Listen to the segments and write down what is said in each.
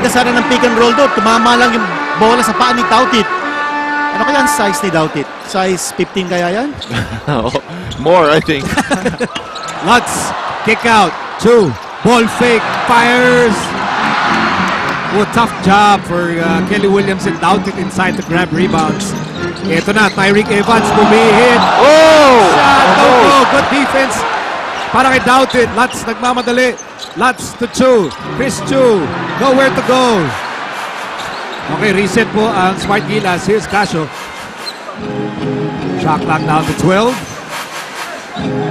ka sana ng pick and roll doon. Tumama lang yung bola sa paa ni Doughtit. Ano kaya ang size ni Doughtit? Size 15 kaya yan? More, I think. Lutz, kick out. 2. Ball fake. Fires. Oh, tough job for Kelly Williams and Doughtit inside to grab rebounds. Ito na, Tyreek Evans bumihit. Oh! Shot, good defense. Para kay Doughtit. Lutz nagmamadali. Lutz to Chu. Chris Chu. Nowhere to go. Okay, reset po ang Smart Gilas. Here's Casio. Shot clock down to 12.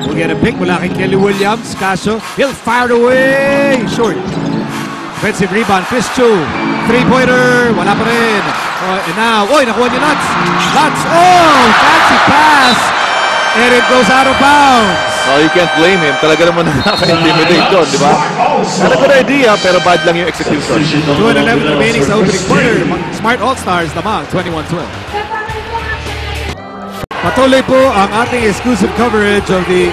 We'll get a pick mula kay Kelly Williams. Casio. He'll fire away. Short. Defensive rebound. Chris Chu. Three-pointer. Wala pa rin. And now, nakuha ni Lutz. Lutz. Oh, fancy pass. And it goes out of bounds. Oh, you can't blame him. Talaga naman nakaka-intimidate doon, di ba? Had a good idea, pero bad lang yung execution. 2:11 remaining sa opening quarter. Smart All-Stars lamang, 21-12. Patuloy po ang ating exclusive coverage of the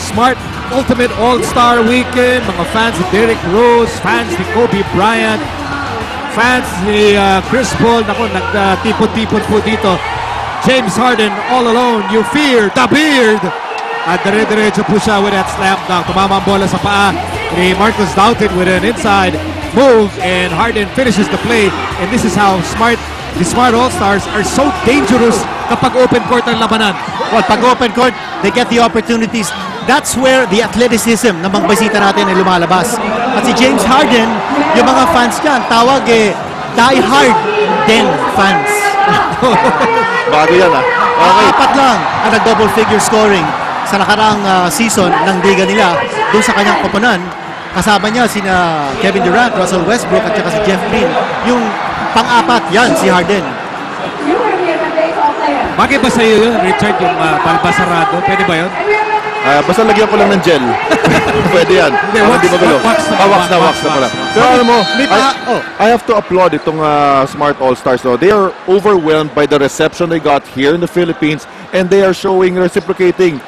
Smart Ultimate All-Star Weekend. Mga fans ni Derrick Rose, fans ni Kobe Bryant, fans ni Chris Paul. Naku, nagtipon-tipon po dito. James Harden all alone. You fear the beard. At dire-diretso po siya with that slam dunk. Tumama ang bola sa paa ni Marcus Doughtit with an inside move, and Harden finishes the play. And this is how the Smart All-Stars are so dangerous kapag open court ang labanan. Well, pag open court, they get the opportunities. That's where the athleticism ng mga bisita natin ay lumalabas. At si James Harden, yung mga fans dyan, tawag die hard den fans. Bago yan, ah. Okay. Apat lang ang nag-double figure scoring sa nakaraang season ng liga nila doon sa kanyang koponan. Kasama niya sina Kevin Durant, Russell Westbrook at saka si Jeff Green. Yung pang-apat, yan, si Harden. Bagay ba sa'yo yun, Richard, yung balbasarado? Pwede ba yun? Basta lagyan ko lang ng gel. Pwede yan. Hindi magulo. Wax na pala. Pero alam mo, I have to applaud itong Smart All-Stars. No? They are overwhelmed by the reception they got here in the Philippines, and they are showing, reciprocating.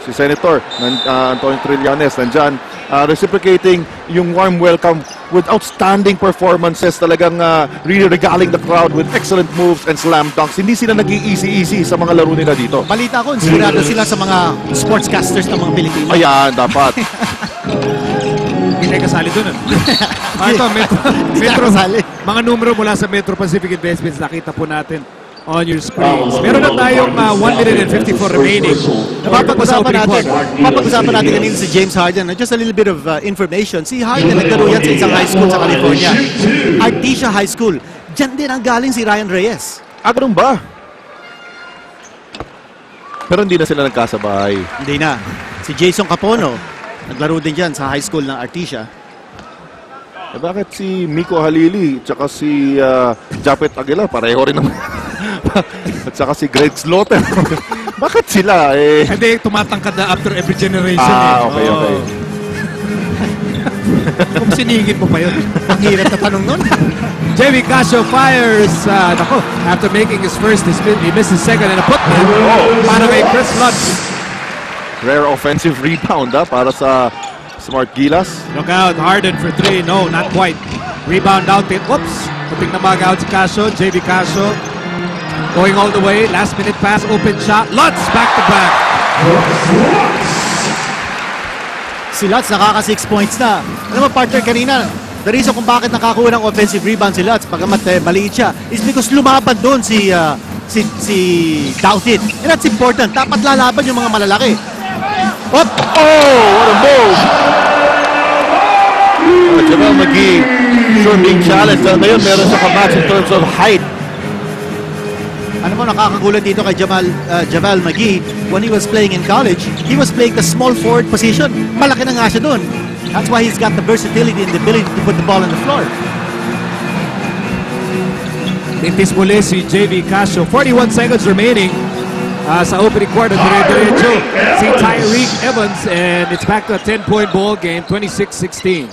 Si Senator Antonio Trillanes nandyan, reciprocating yung warm welcome with outstanding performances, talagang really regaling the crowd with excellent moves and slam dunks. Hindi sila nag-easy-easy sa mga laro nila dito. Balita ko, inspirado sila sa mga sportscasters ng mga Pilipino. Ayan, dapat. Hindi tayo kasali doon. Ito, Metro, mga numero mula sa Metro Pacific Investments, nakita po natin on your screens. Meron na tayong 1 minute and 54 remaining. Mapag-usapan natin kanina si James Harden. Just a little bit of information. Si Harden naglaro yan sa isang high school sa California. Artesia High School. Diyan din ang galing si Ryan Reyes. Ganun ba? Pero hindi na sila nagkasabay. Hindi na. Si Jason Capono, naglaro din dyan sa high school ng Artesia. Bakit si Miko Halili tsaka si Japet Aguilar pareho rin naman? At saka si Greg Slaughter. Bakit sila Hindi, tumatangkad na after every generation. Okay. Kung siningit mo pa yun. Ang hirap na tanong nun. Jamie Casio fires. After making his first, he missed his second and a putback. Para kay Chris Lutz. Rare offensive rebound para sa Smart Gilas. Look out, Harden for 3. No, not quite. Rebound out it. Whoops. Puting na mag-out si Casio. JV Casio. Going all the way. Last minute pass. Open shot. Lutz back to back. Si Lutz nakaka 6 points na. Alam mo, partner, kanina, the reason kung bakit nakakuha ng offensive rebound si Lutz, pagamat maliit siya, is because lumaban doon si Doughtit. And that's important. Dapat lalaban yung mga malalaki. What? Oh, what a move! Jamal McGee, sure being challenged. Ngayon, meron siya kamatch in terms of height. Ano mo, nakakagulat dito kay Jamal McGee. When he was playing in college, he was playing the small forward position. Malaki na nga siya doon. That's why he's got the versatility and the ability to put the ball on the floor. Tintis muli si JV Casio. 41 seconds remaining sa opening quarter. Dire-diretso si Tyreek Evans, and it's back to a 10-point ball game, 26-16.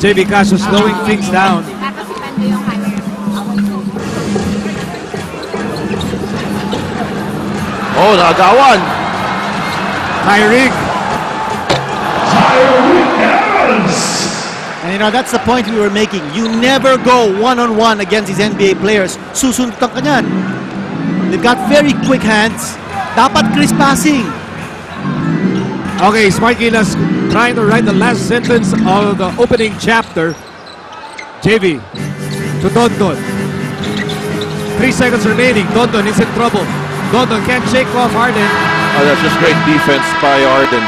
JV Casio slowing things down. Oh, nagawan. Tyreek You know, that's the point we were making. You never go one-on-one against these NBA players. Susundutan ka niyan. They've got very quick hands. Dapat crisp passing. Okay, Smart Gilas trying to write the last sentence of the opening chapter. JV to Dondon. 3 seconds remaining. Dondon is in trouble. Dondon can't shake off Arden. Oh, that's just great defense by Arden.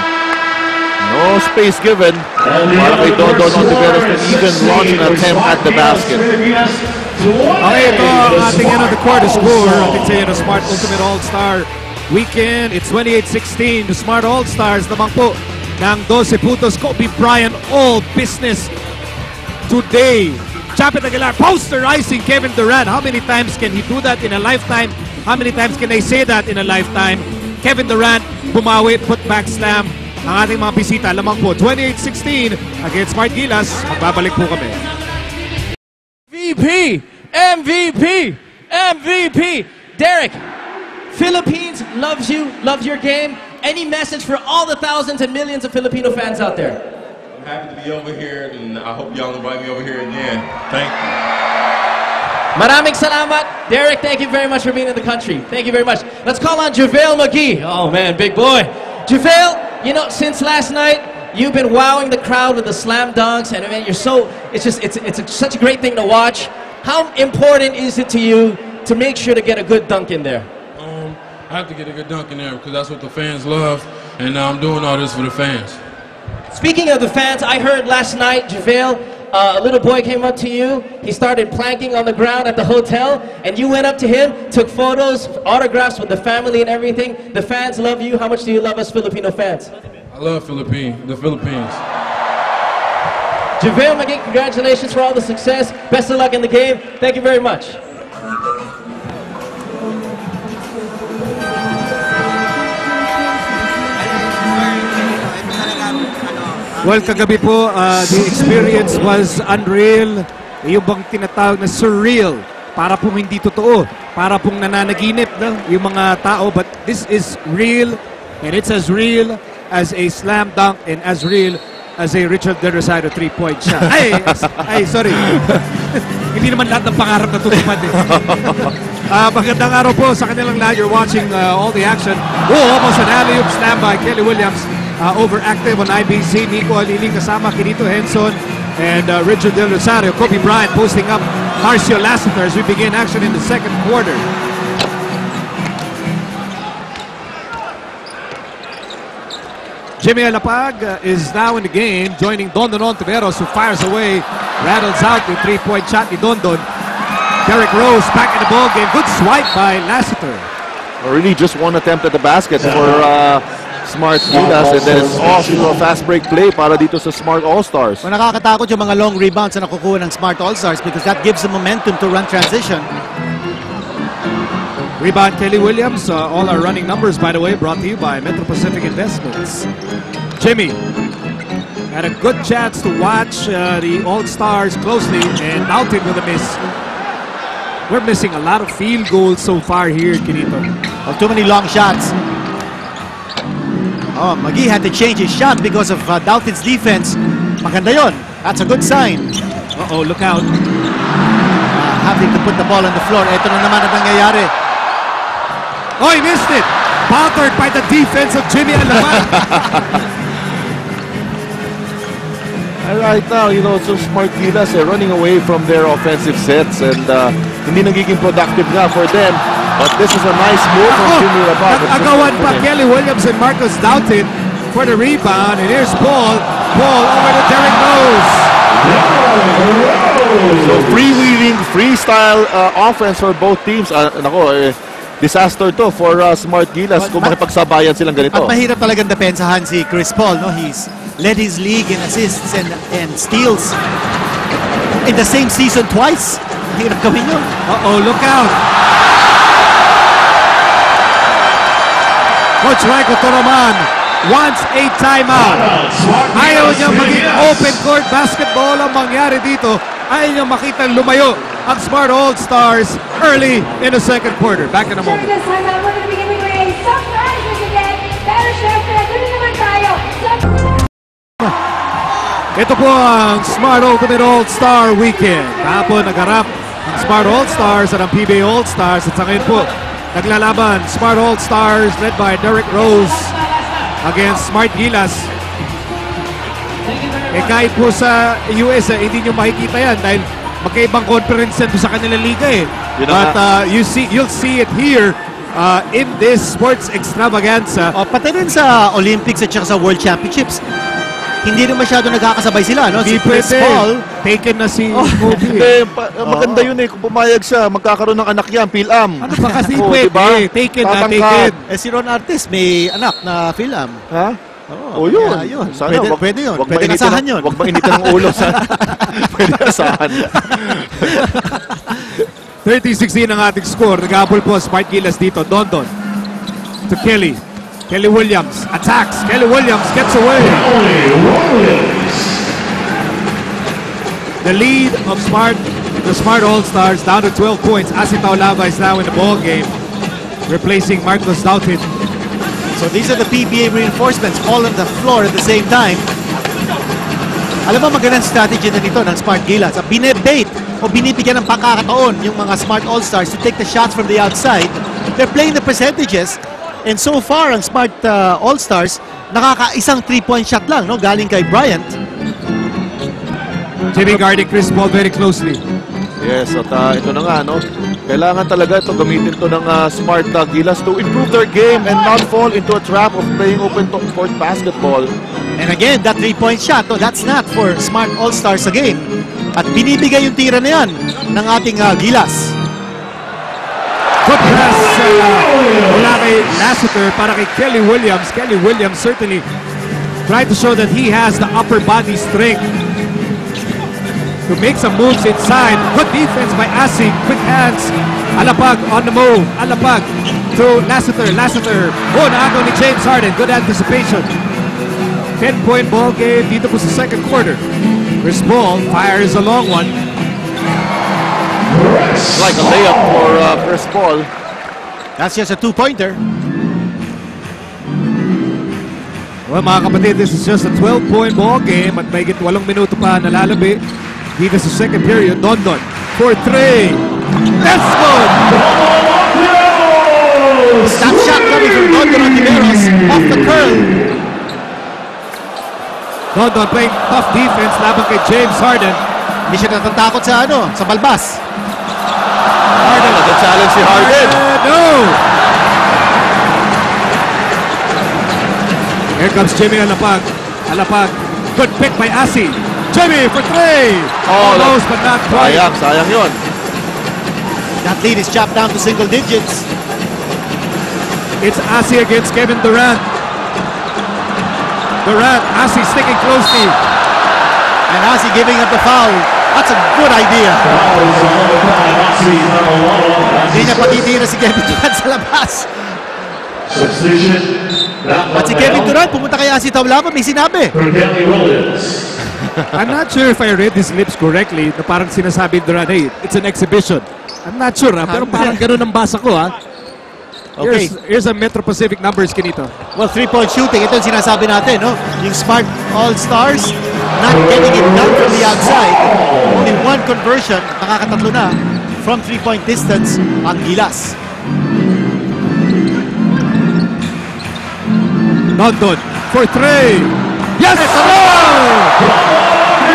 No space given. Para kay Dondon Ontiveros to even launch an attempt at the basket. Okay, ito ang ating end of the quarter score. Ating sa inyo, Smart Ultimate All-Star Weekend. It's 28-16. The Smart All-Stars naman po ng 12 puntos. Kobe Bryant, all business today. Chapit Aguilar posterizing Kevin Durant. How many times can he do that in a lifetime? How many times can they say that in a lifetime? Kevin Durant, bumawi, put back slam. Ang ating mga bisita, lamang po, 28-16 against Smart Gilas. Magbabalik po kami. MVP! MVP! MVP! Derek, Philippines loves you, loves your game. Any message for all the thousands and millions of Filipino fans out there? I'm happy to be over here, and I hope y'all invite me over here again. Thank you. Maraming salamat. Derek, thank you very much for being in the country. Thank you very much. Let's call on JaVale McGee. Oh man, big boy. JaVale, you know, since last night, you've been wowing the crowd with the slam dunks, and man, you're so, it's such a great thing to watch. How important is it to you to make sure to get a good dunk in there? I have to get a good dunk in there because that's what the fans love, and I'm doing all this for the fans. Speaking of the fans, I heard last night, JaVale, a little boy came up to you. He started planking on the ground at the hotel, and you went up to him, took photos, autographs with the family and everything. The fans love you. How much do you love us Filipino fans? I love the Philippines. JaVale McGee, congratulations for all the success. Best of luck in the game. Thank you very much. Well, kagabi po, the experience was unreal. Yung bang tinatawag na surreal. Para pong hindi totoo. Para pong nananaginip na yung mga tao. But this is real, and it's as real as a slam dunk and as real as a Richard De Rosario 3-point shot. Ay, sorry. Hindi naman lahat ng pangarap na tutupad eh. Magandang araw po sa kanilang lahat. You're watching all the action. Almost an alley-oop slam by Kelly Williams. Overactive on IBC. Nico Aliling kasama Kinito Henson and Richard De Rosario. Kobe Bryant posting up Marcio Lassiter as we begin action in the second quarter. Jimmy Alapag is now in the game, joining Dondon Ontiveros, who fires away, rattles out the 3-point shot ni Dondon. Derrick Rose back in the ball game. Good swipe by Lassiter. Really just one attempt at the basket for Smart Gilas, and then it's off to a fast break play para dito sa Smart All-Stars. Well, nakakatakot yung mga long rebounds na nakukuha ng Smart All-Stars because that gives them momentum to run transition. Rebound Kelly Williams. All our running numbers, by the way, brought to you by Metro Pacific Investments. Jimmy had a good chance to watch the All-Stars closely and outed with a miss. We're missing a lot of field goals so far here, Kinito. Well, too many long shots. Oh, McGee had to change his shot because of Doubted's defense. Maganda yun. That's a good sign. Uh-oh, look out. Having to put the ball on the floor. Ito na naman ang nangyayari. Oh, he missed it. Bothered by the defense of Jimmy Alapag. Right now, you know, so Smart Gilas running away from their offensive sets, and hindi nagiging productive nga for them. But this is a nice move from Jimmy Alapag. Agawan pa Kelly Williams and Marcus Doughton for the rebound. And here's Paul. Paul over to Derrick Rose. So freewheeling, freestyle offense for both teams. Disaster to for Smart Gilas kung makipagsabayan silang ganito. At mahirap talagang depensahan si Chris Paul. No? He's led his league in assists and steals in the same season twice. Hirap gawin yun. Uh-oh, look out. Coach Michael Toroman wants a timeout. Ayaw niya maging open court basketball ang mangyari dito. Ayaw niya makitang lumayo ang Smart All-Stars early in the second quarter. Back in a moment. Ito po ang Smart Ultimate All-Star Weekend. Kahapon nagharap ang Smart All-Stars at ang PBA All-Stars. At sa ngayon po, naglalaban Smart All-Stars led by Derek Rose against Smart Gilas. Kahit po sa US, hindi nyo makikita yan dahil magkaibang conference yan sa kanilang liga eh. But you'll see it here in this sports extravaganza. Pati rin sa Olympics at saka sa World Championships, hindi rin masyado nagkakasabay sila, no? Si Chris Paul, taken na si Kobe. Hindi, maganda yun eh. Kung pumayag siya, magkakaroon ng anak yan, Phil-Am. Ano pa kasi pwede? Diba? Taken na, Tatangkad. taken. si Ron Artis may anak na Phil-Am. Ha? Oo, yun. kaya yun. Sana, Pwede yun. Wag Pwede mainitin asahan yun. Huwag mainitin ang ulo sa... Pwede asahan. 30-16 ang ating score. Nag-abol po Smart Gilas dito. Dondon to Kelly. Kelly Williams attacks. Kelly Williams gets away. The lead of the Smart All-Stars down to 12 points. Asi Taulava is now in the ball game, replacing Marcos Dautin. So these are the PBA reinforcements all on the floor at the same time. Alam mo, magandang strategy na nito ng Smart Gilas. Binebait o binibigyan ng pagkakataon yung mga Smart All-Stars to take the shots from the outside. They're playing the percentages. And so far, ang Smart All-Stars, nakaka-isang 3-point shot lang, no? Galing kay Bryant. Jimmy guarding Chris Paul very closely. Yes, at ito na nga, no? Kailangan talaga ito gamitin to ng Smart Gilas to improve their game and not fall into a trap of playing open court basketball. And again, that 3-point shot, no, that's not for Smart All-Stars sa game. At binibigay yung tira na yan ng ating Gilas. Good pass mula kay Lassiter para kay Kelly Williams. Kelly Williams certainly tried to show that he has the upper body strength to make some moves inside. Good defense by Asi. Quick hands. Alapag on the move. Alapag to Lassiter. Lassiter. Oh, naagaw ni James Harden. Good anticipation. 10-point ball game dito po sa second quarter. Chris Paul fires a long one. Like a layup for Chris Paul. That's just a 2-pointer. Well, mga kapatid, this is just a 12-point ball game at may 8 minuto pa nalalabi dito sa second period. Dondon for 3. That's good! That shot coming from Dondon Ontiveros off the curl. Dondon playing tough defense laban kay James Harden. Hindi siya natatakot sa sa balbas. Harden, nag-challenge si Harden. No! Here comes Jimmy Alapag. Alapag. Good pick by Asi. Jimmy for 3. Almost, but not quite. Sayang yun. That lead is chopped down to single digits. It's Asi against Kevin Durant. Durant, Asi sticking closely. And Asi giving up the foul. That's a good idea. Hindi niya patitira si Kevin Durant sa labas. At si Kevin Durant, pumunta kay Asi Taulava, may sinabi. I'm not sure if I read his lips correctly na parang sinasabi Durant, hey, it's an exhibition. I'm not sure, pero parang ganun ang basa ko, Okay. Here's a Metro Pacific numbers, Kinito. Well, 3-point shooting, ito yung sinasabi natin, no? Yung Smart All-Stars, not getting it done from the outside. Only one conversion, nakakatatlo na from 3-point distance ang Gilas. Dondon for 3. Yes!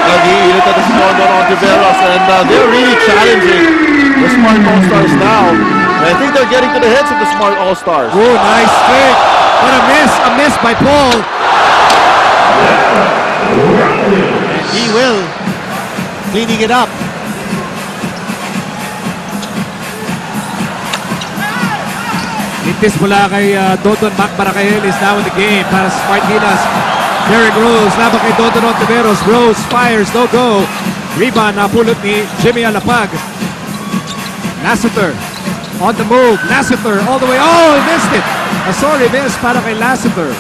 Nag-iinit na si Dondon Ontiveros and they're really challenging the Smart All-Stars now. And I think they're getting to the heads of the Smart All-Stars. Oh, nice trick. What a miss by Paul. He will. Cleaning it up. Itis mula kay Dondon. Mac Baracayel is now in the game para sa Smart Gilas. Derek Rose, laban kay Dondon Ontiveros. Rose fires, no go. Rebound napulot ni Jimmy Alapag. Lassiter on the move. Lassiter all the way. Oh, he missed it. A sorry miss para kay Lassiter.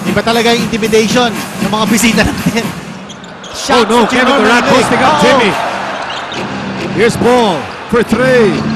Iba talaga yung intimidation ng mga bisita natin. Oh no, Kevin Durant posting up Jimmy. Here's Paul for 3.